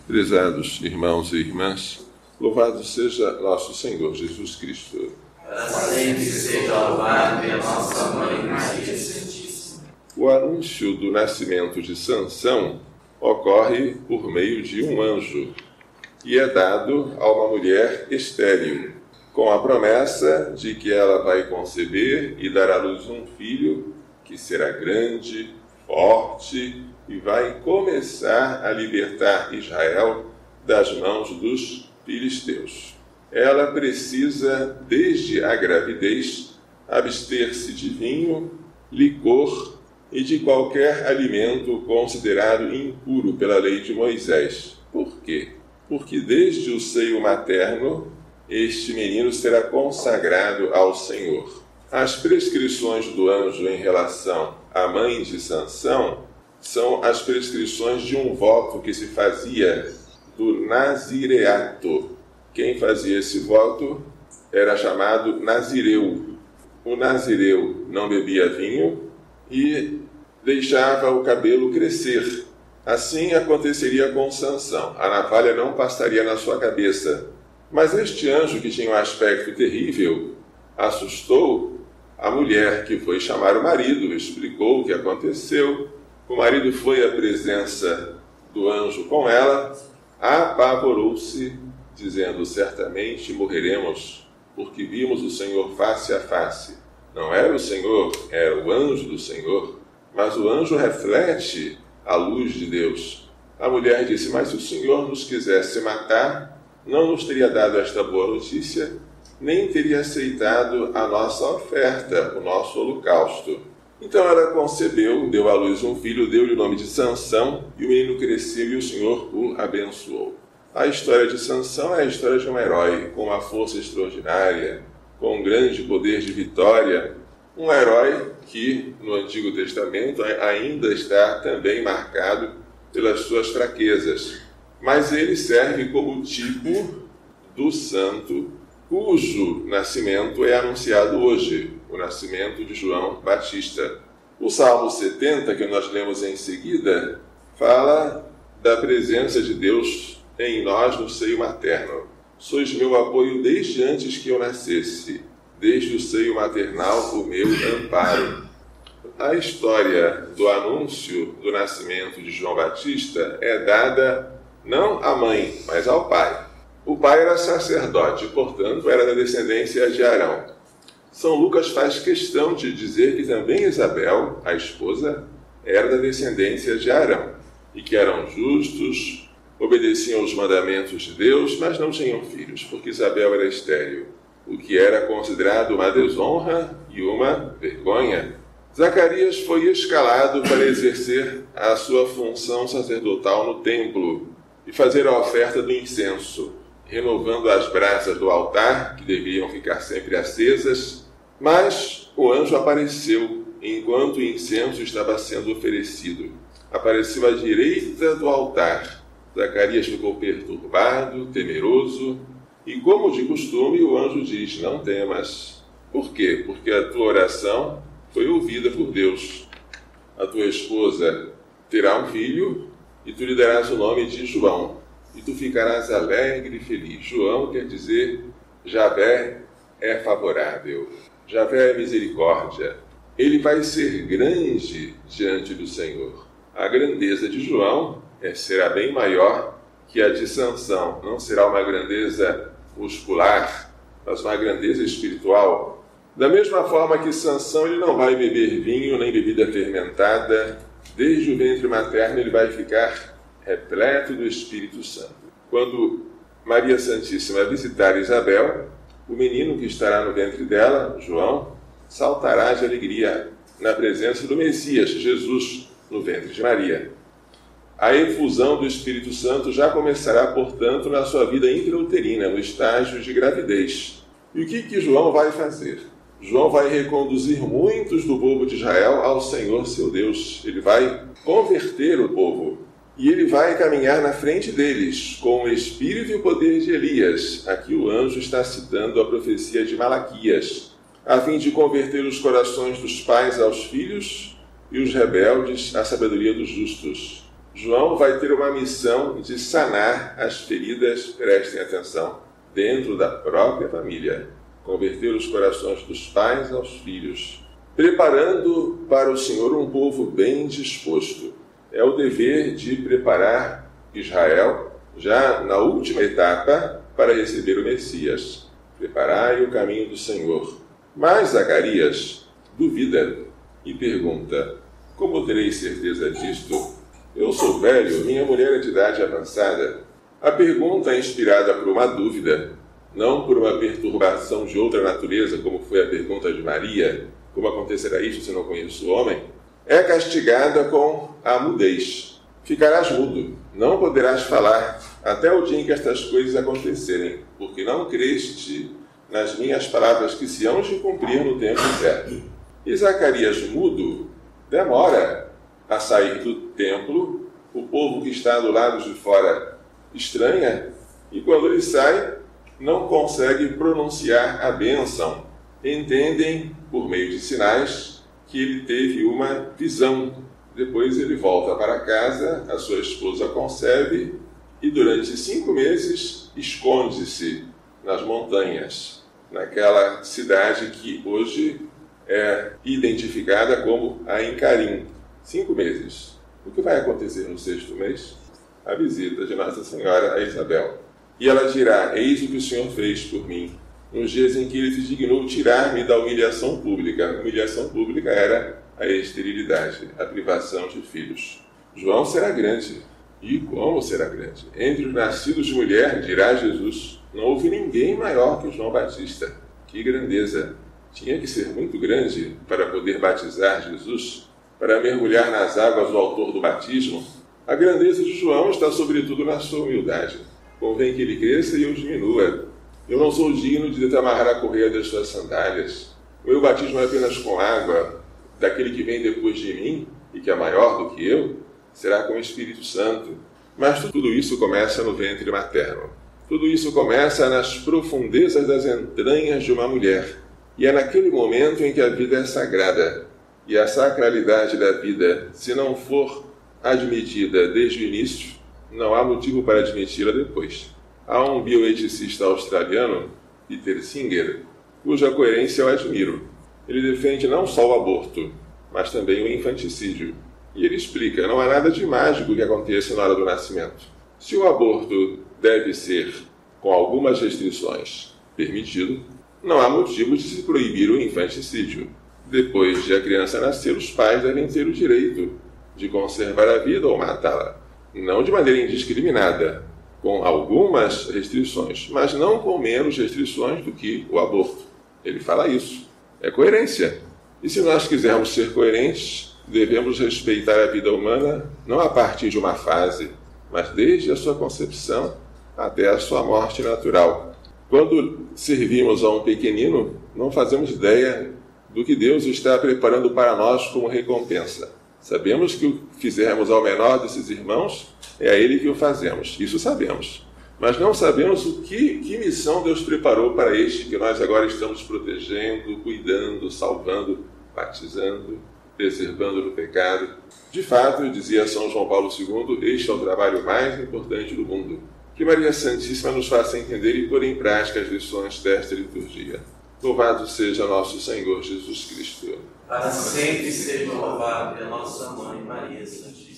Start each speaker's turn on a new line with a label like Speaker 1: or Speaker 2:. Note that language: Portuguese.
Speaker 1: Prezados irmãos e irmãs, louvado seja nosso Senhor Jesus Cristo.
Speaker 2: Para sempre seja louvado a nossa Mãe Maria Santíssima.
Speaker 1: O anúncio do nascimento de Sansão ocorre por meio de um anjo e é dado a uma mulher estéril, com a promessa de que ela vai conceber e dar à luz um filho que será grande, forte e vai começar a libertar Israel das mãos dos filisteus. Ela precisa, desde a gravidez, abster-se de vinho, licor e de qualquer alimento considerado impuro pela lei de Moisés. Por quê? Porque desde o seio materno, este menino será consagrado ao Senhor. As prescrições do anjo em relação à mãe de Sansão são as prescrições de um voto que se fazia do nazireato. Quem fazia esse voto era chamado nazireu. O nazireu não bebia vinho e deixava o cabelo crescer. Assim aconteceria com Sansão. A navalha não passaria na sua cabeça. Mas este anjo, que tinha um aspecto terrível, assustou a mulher, que foi chamar o marido, explicou o que aconteceu. O marido foi à presença do anjo com ela, apavorou-se, dizendo: certamente morreremos, porque vimos o Senhor face a face. Não era o Senhor, era o anjo do Senhor, mas o anjo reflete a luz de Deus. A mulher disse: mas se o Senhor nos quisesse matar, não nos teria dado esta boa notícia, nem teria aceitado a nossa oferta, o nosso holocausto. Então ela concebeu, deu à luz um filho, deu-lhe o nome de Sansão, e o menino cresceu e o Senhor o abençoou. A história de Sansão é a história de um herói com uma força extraordinária, com um grande poder de vitória, um herói que no Antigo Testamento ainda está também marcado pelas suas fraquezas, mas ele serve como tipo do santo cujo nascimento é anunciado hoje, o nascimento de João Batista. O Salmo 70, que nós lemos em seguida, fala da presença de Deus em nós no seio materno. Sois meu apoio desde antes que eu nascesse, desde o seio maternal o meu amparo. A história do anúncio do nascimento de João Batista é dada não à mãe, mas ao pai. O pai era sacerdote, portanto, era da descendência de Arão. São Lucas faz questão de dizer que também Isabel, a esposa, era da descendência de Arão, e que eram justos, obedeciam os mandamentos de Deus, mas não tinham filhos, porque Isabel era estéril, o que era considerado uma desonra e uma vergonha. Zacarias foi escalado para exercer a sua função sacerdotal no templo e fazer a oferta do incenso, renovando as brasas do altar, que deveriam ficar sempre acesas, mas o anjo apareceu enquanto o incenso estava sendo oferecido. Apareceu à direita do altar. Zacarias ficou perturbado, temeroso, e como de costume, o anjo diz: não temas. Por quê? Porque a tua oração foi ouvida por Deus. A tua esposa terá um filho e tu lhe darás o nome de João. E tu ficarás alegre e feliz. João quer dizer Javé é favorável. Javé é misericórdia. Ele vai ser grande diante do Senhor. A grandeza de João será bem maior que a de Sansão. Não será uma grandeza muscular, mas uma grandeza espiritual. Da mesma forma que Sansão, ele não vai beber vinho nem bebida fermentada. Desde o ventre materno ele vai ficar repleto do Espírito Santo. Quando Maria Santíssima visitar Isabel, o menino que estará no ventre dela, João, saltará de alegria na presença do Messias, Jesus, no ventre de Maria. A efusão do Espírito Santo já começará, portanto, na sua vida intrauterina, no estágio de gravidez. E o que João vai fazer? João vai reconduzir muitos do povo de Israel ao Senhor seu Deus. Ele vai converter o povo. E ele vai caminhar na frente deles, com o espírito e o poder de Elias. Aqui o anjo está citando a profecia de Malaquias, a fim de converter os corações dos pais aos filhos e os rebeldes à sabedoria dos justos. João vai ter uma missão de sanar as feridas, prestem atenção, dentro da própria família, converter os corações dos pais aos filhos, preparando para o Senhor um povo bem disposto. É o dever de preparar Israel, já na última etapa, para receber o Messias. Preparai o caminho do Senhor. Mas Zacarias duvida e pergunta: como terei certeza disto? Eu sou velho, minha mulher é de idade avançada. A pergunta é inspirada por uma dúvida, não por uma perturbação de outra natureza, como foi a pergunta de Maria: como acontecerá isto se não conheço o homem? É castigada com a mudez. Ficarás mudo, não poderás falar, até o dia em que estas coisas acontecerem, porque não creste nas minhas palavras que se hão de cumprir no tempo certo. E Zacarias, mudo, demora a sair do templo. O povo que está do lado de fora estranha, e quando ele sai, não consegue pronunciar a bênção. Entendem, por meio de sinais, que ele teve uma visão. Depois ele volta para casa, a sua esposa concebe, e durante 5 meses esconde-se nas montanhas, naquela cidade que hoje é identificada como a Encarim. 5 meses. O que vai acontecer no 6º mês? A visita de Nossa Senhora a Isabel. E ela dirá: eis o que o Senhor fez por mim, nos dias em que ele se dignou tirar-me da humilhação pública. A humilhação pública era a esterilidade, a privação de filhos. João será grande. E como será grande? Entre os nascidos de mulher, dirá Jesus, não houve ninguém maior que João Batista. Que grandeza! Tinha que ser muito grande para poder batizar Jesus, para mergulhar nas águas do autor do batismo. A grandeza de João está sobretudo na sua humildade. Convém que ele cresça e eu diminua. Eu não sou digno de desamarrar a correia das suas sandálias. O meu batismo é apenas com água. Daquele que vem depois de mim, e que é maior do que eu, será com o Espírito Santo. Mas tudo isso começa no ventre materno. Tudo isso começa nas profundezas das entranhas de uma mulher. E é naquele momento em que a vida é sagrada. E a sacralidade da vida, se não for admitida desde o início, não há motivo para admiti-la depois. Há um bioeticista australiano, Peter Singer, cuja coerência eu admiro. Ele defende não só o aborto, mas também o infanticídio. E ele explica: não há nada de mágico que aconteça na hora do nascimento. Se o aborto deve ser, com algumas restrições, permitido, não há motivo de se proibir o infanticídio. Depois de a criança nascer, os pais devem ter o direito de conservar a vida ou matá-la. Não de maneira indiscriminada, com algumas restrições, mas não com menos restrições do que o aborto. Ele fala isso. É coerência. E se nós quisermos ser coerentes, devemos respeitar a vida humana não a partir de uma fase, mas desde a sua concepção até a sua morte natural. Quando servimos a um pequenino, não fazemos ideia do que Deus está preparando para nós como recompensa. Sabemos que o que fizermos ao menor desses irmãos, é a ele que o fazemos. Isso sabemos. Mas não sabemos que missão Deus preparou para este que nós agora estamos protegendo, cuidando, salvando, batizando, preservando do pecado. De fato, dizia São João Paulo II, este é o trabalho mais importante do mundo. Que Maria Santíssima nos faça entender e pôr em prática as lições desta liturgia. Louvado seja nosso Senhor Jesus Cristo.
Speaker 2: Para sempre seja louvado a nossa Mãe Maria Santíssima.